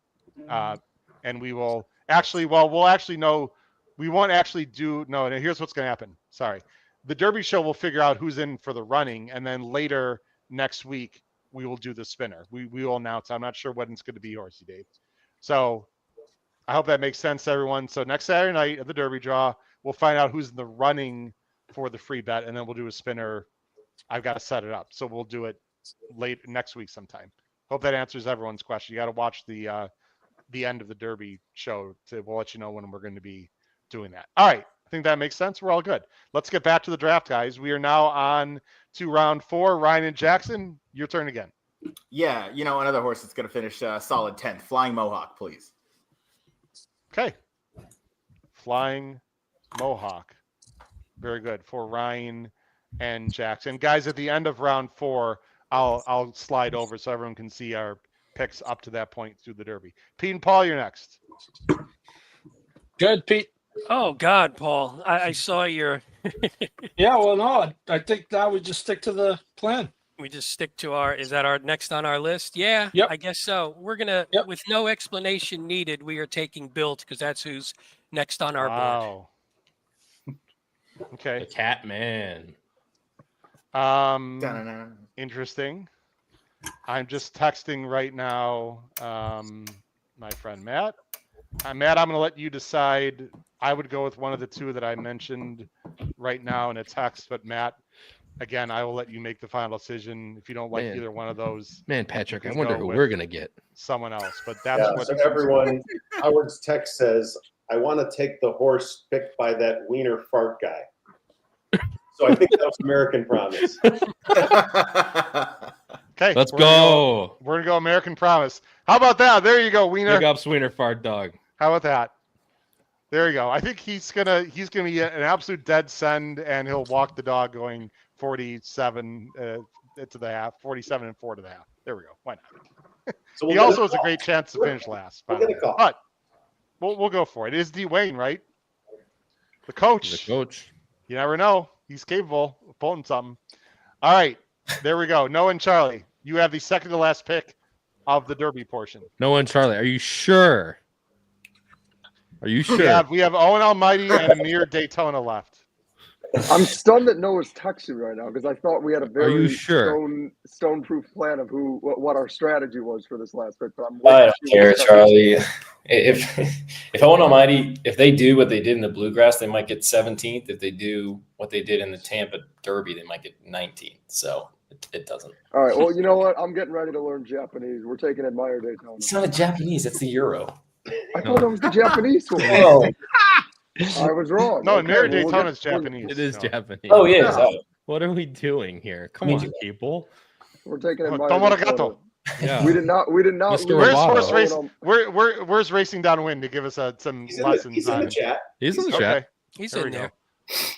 And we will we won't actually do here's what's gonna happen. Sorry. The Derby show will figure out who's in for the running, and then later next week we will do the spinner. We will announce. I'm not sure when it's going to be, Horsey Dave. So I hope that makes sense to everyone. So next Saturday night at the Derby Draw, we'll find out who's in the running for the free bet, and then we'll do a spinner. I've got to set it up, so we'll do it late next week sometime. Hope that answers everyone's question. You got to watch the end of the Derby show we'll let you know when we're going to be doing that. All right. I think that makes sense. We're all good. Let's get back to the draft, guys. We are now on to round 4. Ryan and Jackson, your turn again. Yeah, another horse that's going to finish solid 10th. Flying Mohawk, please. Okay. Flying Mohawk. Very good for Ryan and Jackson. Guys, at the end of round 4, I'll slide over so everyone can see our picks up to that point through the Derby. Pete and Paul, you're next. Good, Pete. Oh God, Paul! I saw your. Yeah, well, no, I think now we just stick to the plan. We just stick to is that our next on our list? Yeah, yep. I guess so. We're gonna, with no explanation needed, we are taking Built because that's who's next on our board. Okay. The Cat Man. Interesting. I'm just texting right now, my friend Matt. Matt, I'm going to let you decide. I would go with one of the two that I mentioned right now in a text, but Matt, again, I will let you make the final decision. If you don't like either one of those. Man, Patrick, I wonder who we're going to get. Someone else, but that's what. So everyone, Howard's text says, I want to take the horse picked by that wiener fart guy. So I think that was American Promise. Okay, let's go. We're going to go American Promise. How about that? There you go, Wiener. Big ups, Wiener Fart Dog. How about that? There you go. I think he's gonna be an absolute dead send, and he'll walk the dog going 47 to the half, 47 and 4 to the half. There we go. Why not? So he also has a great chance to finish last. But we'll go for it. It is D. Wayne, right? The coach. The coach. You never know. He's capable of pulling something. All right. There we go. Noah and Charlie, you have the second to last pick of the Derby portion. Noah and Charlie, are you sure? Are you sure? We have Owen Almighty and Amir Daytona left. I'm stunned that Noah's texting right now because I thought we had a Are very you sure? stone-proof plan of what our strategy was for this last pick. But I'm I waiting don't to see care, what he's Charlie. If Owen Almighty, if they do what they did in the Bluegrass, they might get 17th. If they do what they did in the Tampa Derby, they might get 19th. So it doesn't. All right. Well, you know what? I'm getting ready to learn Japanese. We're taking Admire Daytona. It's not a Japanese. It's the Euro. I thought that was the Japanese one. Oh, I was wrong. No, Okay, Amir well, Daytona is Japanese. It is no. Japanese. oh yeah. Oh. What are we doing here? Come on, people. We're taking Admire Tomorogato. Daytona. Yeah. We did not Mr. lose. Where's Roboto. horse race? Owen Where's racing downwind to give us some He's lessons in on the chat. He's in the Okay, chat. He's there in we go. there.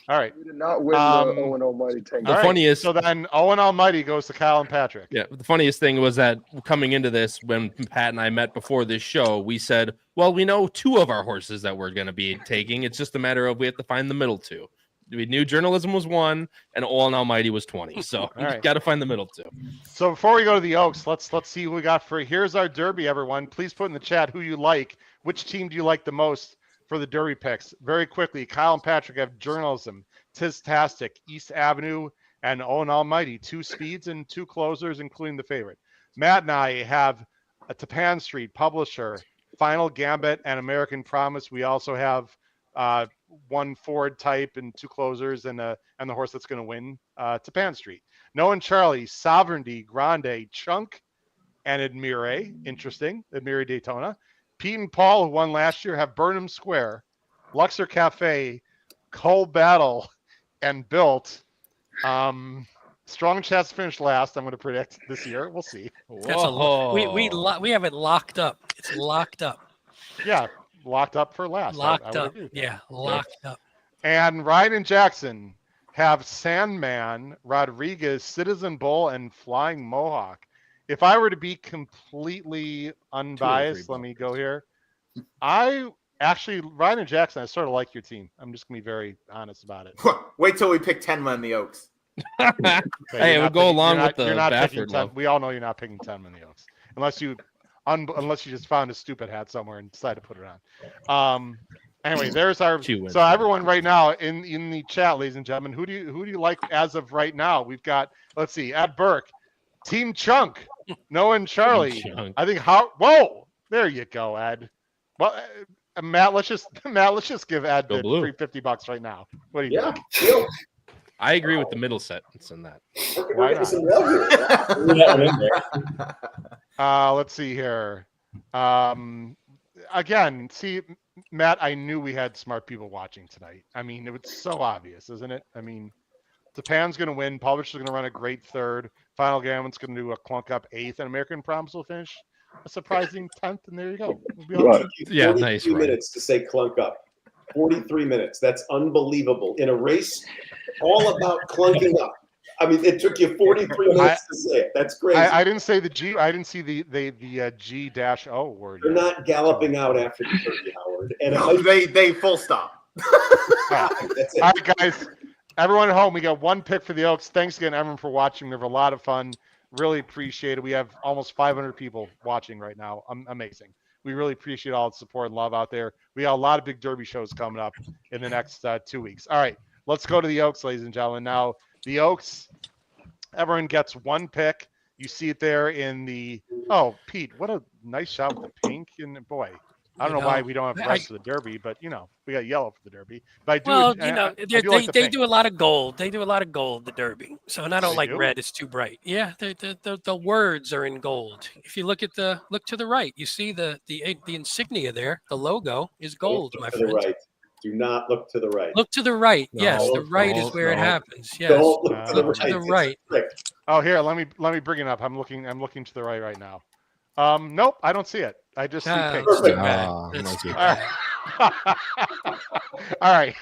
All right. We did not win Um, the Owen Almighty tank. The All right, funniest. So then Owen Almighty goes to Kyle and Patrick. Yeah, the funniest thing was that coming into this, when Pat and I met before this show, we said, well, we know 2 of our horses that we're going to be taking. It's just a matter of we have to find the middle 2. We knew journalism was 1 and Owen Almighty was 20. So we right. got to find the middle 2. So before we go to the Oaks, let's see who we got for. Here's our Derby, everyone. Please put in the chat who you like. Which team do you like the most for the Derby picks? Very quickly, Kyle and Patrick have journalism, Tistastic, East Avenue, and Owen Almighty. 2 speeds and 2 closers, including the favorite. Matt and I have a Tapan Street, Publisher, Final Gambit, and American Promise. We also have 1 Ford type and 2 closers and the horse that's going to win Tapan Street. Noah and Charlie, Sovereignty, Grande, Chunk, and Admire. Interesting. Admire Daytona. Pete and Paul, who won last year, have Burnham Square, Luxor Cafe, Cole Battle, and Built. Strong Chats finished last. I'm going to predict this year. We'll see. That's we have it locked up. It's locked up. Yeah, locked up for last. Locked I up. Yeah, locked up. And Ryan and Jackson have Sandman, Rodriguez, Citizen Bull, and Flying Mohawk. If I were to be completely unbiased, let me go here. Ryan and Jackson, I sort of like your team. I'm just going to be very honest about it. Wait till we pick Tenma in the Oaks. Hey, we'll go along with the Baffert love. We all know you're not picking Tenma in the Oaks. Unless you just found a stupid hat somewhere and decided to put it on. Anyway, there's our. So everyone right now in the chat, ladies and gentlemen, who do you like as of right now? We've got, let's see, Ed Burke, Team Chunk, Noah and Charlie. I think whoa, there you go, Ed. Well, Matt, let's just give Ed the free $50 right now. What do you think? I agree with the middle set. It's in that. Why not? Let's see here. Again, see, Matt, I knew we had smart people watching tonight. I mean, it was so obvious, isn't it? I mean, Japan's going to win. Publisher's going to run a great 3rd. Final Gambit's going to do a clunk up 8th, and American Promise will finish a surprising 10th. And there you go. Yeah, nice. 43 minutes to say clunk up. 43 minutes. That's unbelievable. In a race all about clunking up. I mean, it took you 43 minutes to say it. That's crazy. I didn't say the G. I didn't see the G-O word. You're not galloping out after the 30, Howard. And they full stop. All right, guys. Everyone at home, we got 1 pick for the Oaks. Thanks again, everyone, for watching. We have a lot of fun. Really appreciate it. We have almost 500 people watching right now. Amazing. We really appreciate all the support and love out there. We got a lot of big Derby shows coming up in the next 2 weeks. All right, let's go to the Oaks, ladies and gentlemen. Now, the Oaks, everyone gets 1 pick. You see it there in the – oh, Pete, what a nice shot with the pink. And, boy, I don't know why we don't have red for the Derby, but, we got yellow for the Derby. But I do, well, they do a lot of gold. They do a lot of gold, the Derby. So, and I don't like do? red. It's too bright. Yeah, the words are in gold. If you look to the right, you see the insignia there. The logo is gold, my friend. Right. Do not look to the right. Look to the right. No, yes, the right is where it happens. Yes. Don't look to Look to the right. Oh, here, let me bring it up. I'm looking to the right now. Nope, I don't see it. I just see pink. All right.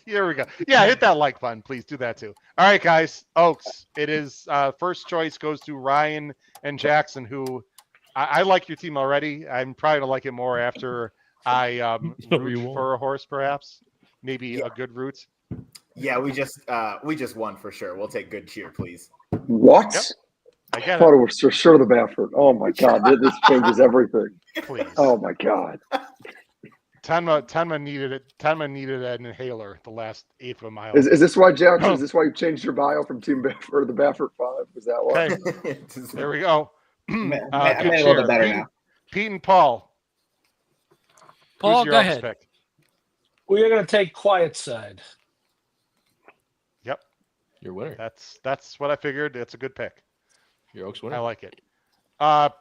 Here we go. Yeah, hit that like button, please. Do that too. All right, guys. Oaks. It is first choice goes to Ryan and Jackson, who I like your team already. I'm probably gonna like it more after I root for a horse, perhaps. Maybe a good route. Yeah, we just won for sure. We'll take good cheer, please. What? Yep. I get thought it. it was for sure the Baffert. Oh my God, this changes everything. Please. Oh my God. Tenma needed it. Tenma needed an inhaler the last eighth of a mile. Is this why, Jackson? Is this why you changed your bio from Team Baffert or the Baffert 5? Was that why? Okay, there we go. I made a little bit better now. Pete and Paul. Paul, Who's your go Oaks ahead. pick? We are going to take Quiet Side. Yep, Your winner. that's what I figured. It's a good pick. Your Oaks winner. I like it.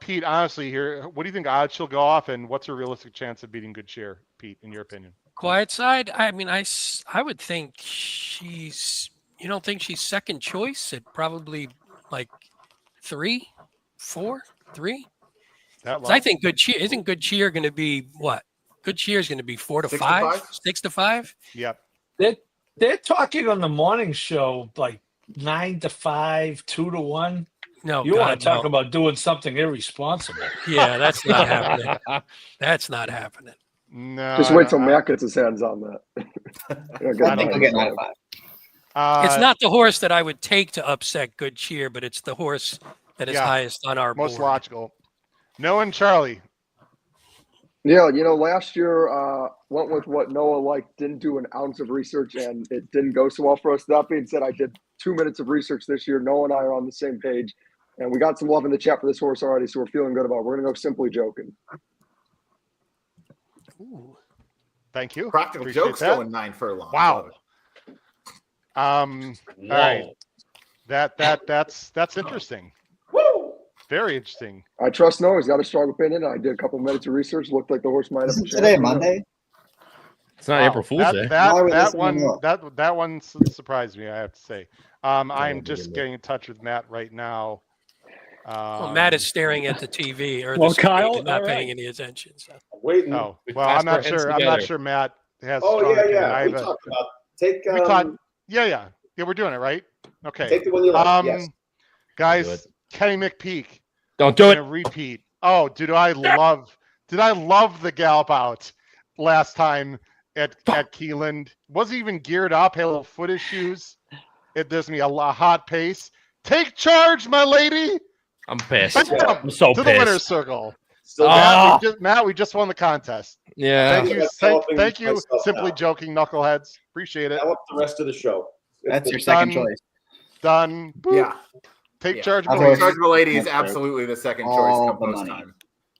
Pete, honestly, here, what do you think odds she'll go off, and what's her realistic chance of beating Good Cheer, Pete, in your opinion? Quiet Side. I mean, I would think she's. You don't think she's second choice at probably like 3, 4, 3? That low? I think Good Cheer isn't Good Cheer going to be what? Good Cheer is going to be 4 to 5, 6 to 5. Yep. They're talking on the morning show like 9 to 5, 2 to 1. No, you want to talk about doing something irresponsible? Yeah, that's not happening. That's not happening. No. Just wait till Matt gets his hands on that. I think we'll get 9 to 5. It's not the horse that I would take to upset Good Cheer, but it's the horse that is highest on our most board. logical. Noah and Charlie. Yeah, last year went with what Noah liked, didn't do an ounce of research, and it didn't go so well for us. That being said, I did 2 minutes of research this year. Noah and I are on the same page, and we got some love in the chat for this horse already, so we're feeling good about it. We're going to go Simply Joking. Ooh. Thank you. Practical Appreciate Joke's that. going 9 furlongs. Wow. All right. That's interesting. Woo! Very interesting. I trust Noah. He's got a strong opinion. I did a couple minutes of research. Looked like the horse might have a chance. Today, Monday. It's not April Fool's Day. That one surprised me, I have to say. I'm just getting in touch with Matt right now. Well, Matt is staring at the TV or Well, the screen Kyle, and not all right. paying any attention. So. Waiting. Oh, well, I'm not sure. I'm not sure Matt has. Oh strong opinion. yeah. We talked about take. Yeah. We're doing it right. Okay. Take the one you like. Yes. Guys, Kenny McPeak. Don't do it. Repeat. Oh, did I love the gallop out last time at Keeneland? Wasn't even geared up. Had little foot issues. It does me a hot pace. Take charge, my lady. I'm pissed. I'm so to pissed. the winner's circle. Still Matt, we just won the contest. Yeah. Thank you. Simply joking, knuckleheads. Appreciate it. I want the rest of the show. That's your second choice. Done. Boop. Yeah. Take charge, Take milady. charge, milady is absolutely the second choice come most time.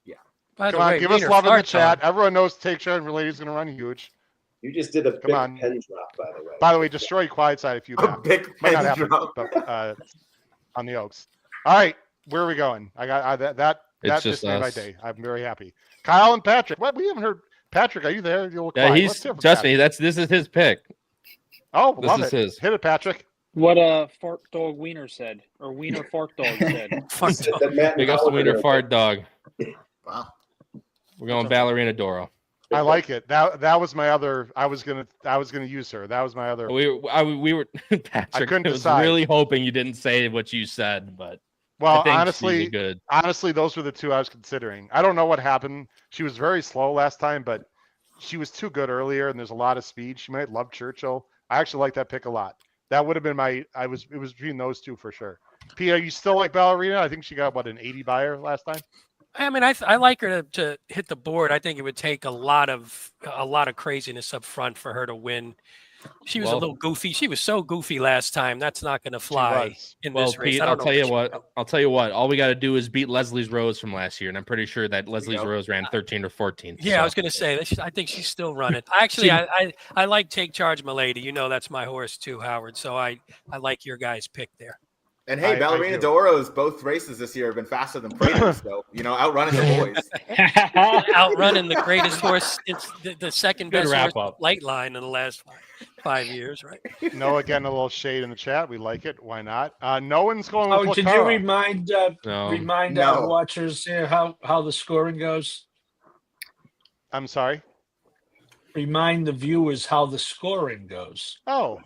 Yeah. By Come the on, way, give us Wiener love in the Fart chat. Dog. Everyone knows Take Charge, milady is going to run huge. You just did a big pen drop, by the way. Destroy Quiet Side if you A big might not pen happen, drop. but, on the Oaks. All right, where are we going? That It's just just made my us. day. I'm very happy. Kyle and Patrick. What? We haven't heard. Patrick, are you there? You look Yeah, quiet. he's Let's hear from trust me. Patrick. This is his pick. Oh, This love is it. his. Hit it, Patrick. What Fart Dog Wiener said, or Wiener Fart Dog said. Big ups to Wiener Fart Dog. Wow. We're going Ballerina Doro. I like it. That was my other. I was gonna use her. That was my other. We were Patrick. I couldn't was decide. really hoping you didn't say what you said, but Well, I think she's good. honestly, those were the two I was considering. I don't know what happened. She was very slow last time, but she was too good earlier, and there's a lot of speed. She might love Churchill. I actually like that pick a lot. That would have been it was between those two for sure. P, are you still like Ballerina? I think she got an 80 buyer last time. I mean, I like her to hit the board. I think it would take a lot of craziness up front for her to win. She was a little goofy. She was so goofy last time. That's not going to fly in this race. Pete, I'll tell you what. All we got to do is beat Leslie's Rose from last year, and I'm pretty sure that Leslie's Rose ran 13 or 14. Yeah, so. I was going to say. I think she's still running. Actually, I like Take Charge, milady. You know that's my horse too, Howard. So I like your guys' pick there. And hey, Ballerina Doro's both races this year have been faster than Prater's, so outrunning the boys. Outrunning the greatest horse. It's the second Good best wrap horse up. light line in the last 5 years, right? Noah getting a little shade in the chat. We like it. Why not? No one's going with Did Lacara. you remind our watchers here how the scoring goes? I'm sorry? Remind the viewers how the scoring goes. Oh,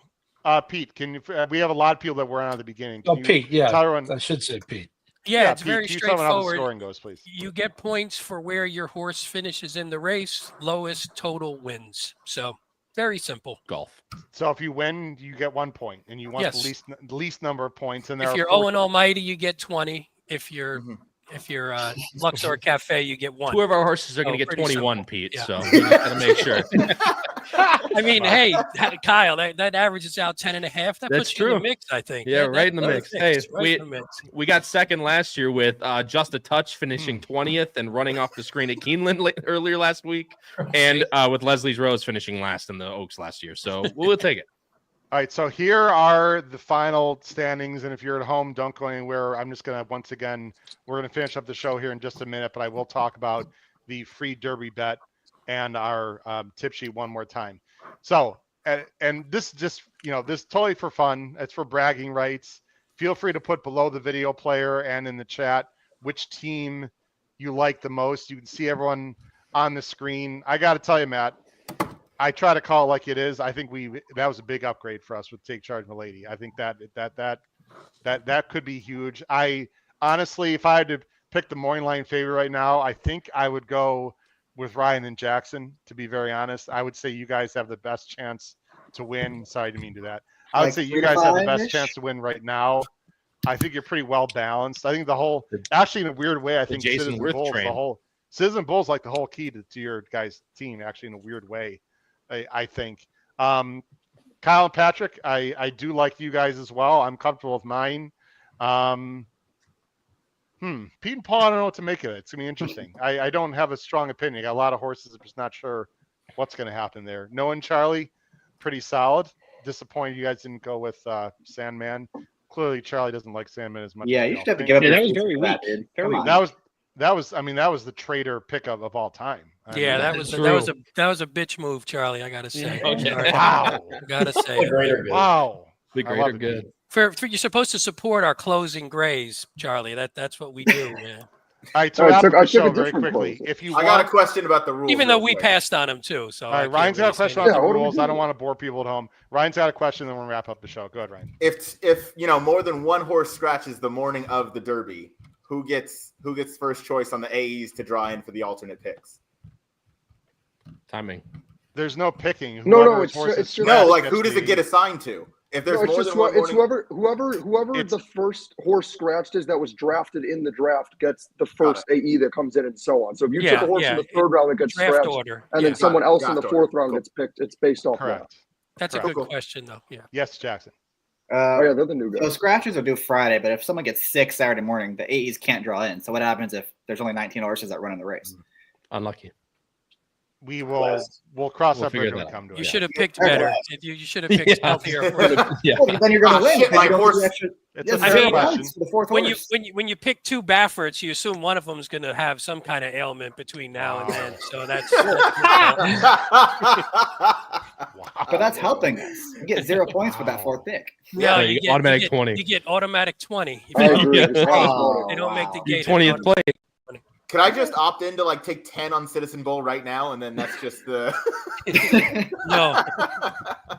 Pete, can you? We have a lot of people that weren't on the beginning. Can you Pete, yeah. tell everyone- I should say Pete. Yeah, it's Pete, very can you tell me how the straightforward. scoring goes, please? You get points for where your horse finishes in the race. Lowest total wins. So very simple. Golf. So if you win, you get 1 point, and you want Yes. the least number of points. And there If are you're 4 Owen Almighty, you get 20. If you're If you're Luxor Cafe, you get one. 2 of our horses are going Oh, to get pretty 21, simple. Pete. Yeah. So we just got to make sure. I mean, hey, Kyle, that averages out 10.5. That That's puts you in true. the mix, I think. Yeah, That right in the mix. Hey, right in the mix. we got second last year with Just a Touch finishing 20th and running off the screen at Keeneland earlier last week, and with Leslie's Rose finishing last in the Oaks last year. So we'll take it. All right, so here are the final standings, and if you're at home, don't go anywhere. I'm just going to, once again, we're going to finish up the show here in just a minute, but I will talk about the free Derby bet and our tip sheet one more time. So, and this just, this totally for fun. It's for bragging rights. Feel free to put below the video player and in the chat which team you like the most. You can see everyone on the screen. I got to tell you, Matt, I try to call it like it is. I think that was a big upgrade for us with Take Charge Milady. I think that could be huge. I honestly, if I had to pick the morning line favorite right now, I think I would go with Ryan and Jackson. To be very honest, I would say you guys have the best chance to win. Sorry, I didn't mean to do that. I would say you guys have the best chance to win right now. I think you're pretty well balanced. I think actually in a weird way, I think Jason Worth train. Citizen Bull's like the whole key to your guys' team. Actually, in a weird way. I think. Kyle and Patrick, I do like you guys as well. I'm comfortable with mine. Pete and Paul, I don't know what to make of it. It's going to be interesting. I don't have a strong opinion. I got a lot of horses. I'm just not sure what's going to happen there. Noah and Charlie, pretty solid. Disappointed you guys didn't go with Sandman. Clearly, Charlie doesn't like Sandman as much. Yeah, as you should have to give up. Yeah, your that was seats very for weak. dude. Very Come weak. on. That was the trader pickup of all time. Yeah, that was a bitch move, Charlie. I gotta say. Okay. Wow. I gotta say. Wow. The greater good. For you're supposed to support our closing grays, Charlie. That's what we do, man. All right, so wrap up the show very quickly. If you I got a question about the rules. Even though real we quick. passed on him too. So all right, Ryan's got a question about the rules. I don't want to bore people at home. Ryan's got a question, then we'll wrap up the show. Go ahead, Ryan. If more than one horse scratches the morning of the Derby, who gets first choice on the AEs to draw in for the alternate picks? Timing. There's no picking. No, it's just who does it get assigned to? If there's it's whoever the first horse scratched is that was drafted in the draft gets the first AE that comes in and so on. So if you took a horse in the third round that gets draft scratched, order, and then someone else in the fourth round gets picked, it's based off Correct. that. That's a good question, though. Yeah. Yes, Jackson. Yeah, they're the new guys. So scratches are due Friday, but if someone gets sick Saturday morning, the AEs can't draw in. So what happens if there's only 19 horses that run in the race? Unlucky. We'll cross that bridge when we come to it. You should have picked better. You should have picked healthier. Yeah. Well, then you're going to win. Shit, my horse. It's a fair question. When you pick 2 Baffords, you assume one of them is going to have some kind of ailment between now and then. So that's But that's helping us. You get 0 points for that 4th pick. Yeah, you get automatic 20. You get automatic 20. I agree. They don't make the gate. 20th play. Could I just opt in to take 10 on Citizen Bowl right now, and then that's just the No.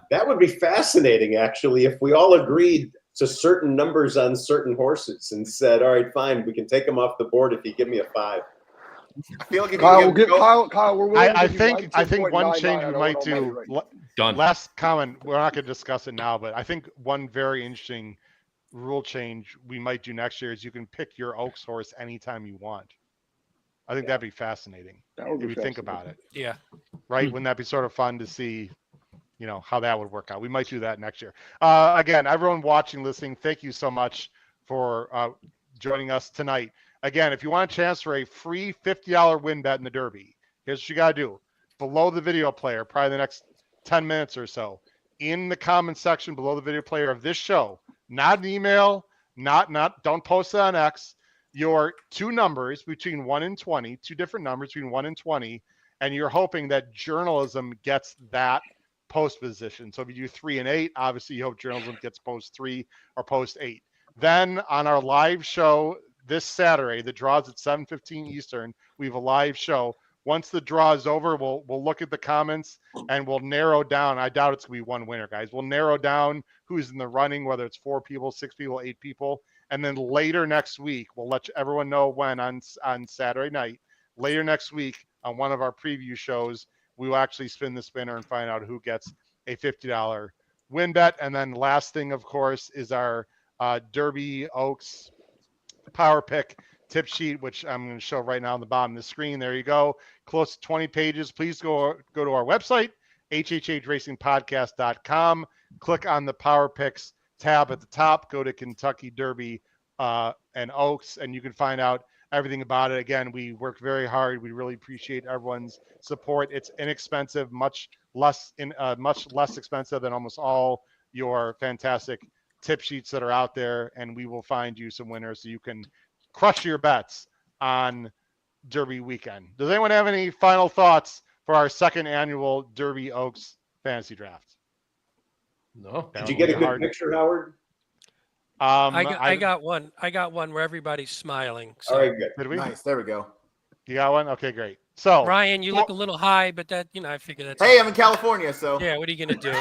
That would be fascinating, actually, if we all agreed to certain numbers on certain horses and said, all right, fine, we can take them off the board if you give me a 5. I feel like if Kyle, you Kyle, we're willing I to think one change we might do. Done. Last comment. We're not going to discuss it now, but I think one very interesting rule change we might do next year is you can pick your Oaks horse anytime you want. I think that'd be fascinating if you think about it. Yeah. Right? Wouldn't that be sort of fun to see, how that would work out? We might do that next year. Again, everyone watching, listening, thank you so much for joining us tonight. Again, if you want a chance for a free $50 win bet in the Derby, here's what you got to do. Below the video player, probably the next 10 minutes or so, in the comment section below the video player of this show, not an email, don't post it on X, your 2 numbers between 1 and 20, 2 different numbers between 1 and 20, and you're hoping that journalism gets that post position. So if you do 3 and 8, obviously you hope journalism gets post 3 or post 8. Then on our live show this Saturday, the draw's at 7:15 Eastern. We have a live show. Once the draw is over, we'll look at the comments and we'll narrow down. I doubt it's gonna be one winner, guys. We'll narrow down who's in the running, whether it's 4 people, 6 people, 8 people. And then later next week, we'll let everyone know when on Saturday night. Later next week on one of our preview shows, we will actually spin the spinner and find out who gets a $50 win bet. And then last thing, of course, is our Derby Oaks Power Pick tip sheet, which I'm going to show right now on the bottom of the screen. There you go. Close to 20 pages. Please go to our website, hhhracingpodcast.com. Click on the Power Picks tab at the top. Go to Kentucky Derby and Oaks, and you can find out everything about it. Again, we work very hard. We really appreciate everyone's support. It's inexpensive, much less expensive than almost all your fantastic tip sheets that are out there, and we will find you some winners so you can crush your bets on Derby weekend. Does anyone have any final thoughts for our second annual Derby Oaks fantasy draft? No. Did you get a good picture, Howard? I got one. I got one where everybody's smiling. So. All right, good. Did we? Nice. There we go. You got one? Okay, great. So Ryan, you look a little high, but that, I figure that's. Hey, I'm in California, so. Yeah, what are you gonna do?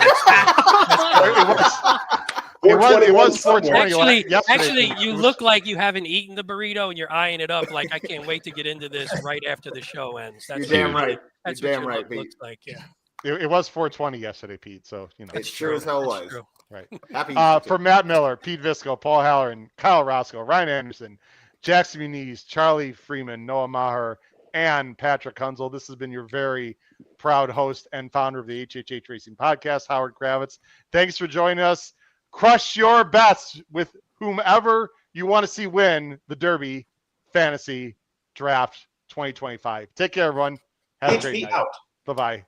It was 420. Actually, you look like you haven't eaten the burrito and you're eyeing it up. Like I can't wait to get into this right after the show ends. That's You're damn right. That's You're what damn your right, look Pete. looks like. Yeah. It was 420 yesterday, Pete. So It sure as hell was. True. Right. Happy For Matt Miller, Pete Visco, Paul Halloran, Kyle Roscoe, Ryan Anderson, Jackson Muniz, Charlie Freeman, Noah Maher, and Patrick Hunzel. This has been your very proud host and founder of the HHH Racing Podcast, Howard Kravitz. Thanks for joining us. Crush your bets with whomever you want to see win the Derby Fantasy Draft 2025. Take care, everyone. Have a great night. Bye-bye.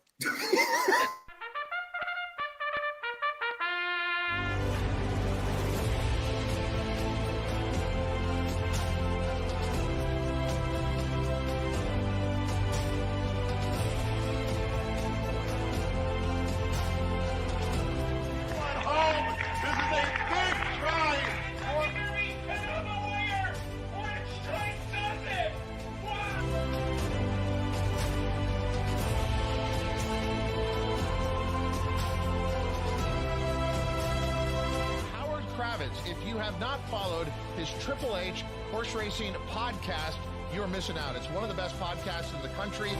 If you have not followed his Triple H horse racing podcast, you're missing out. It's one of the best podcasts in the country.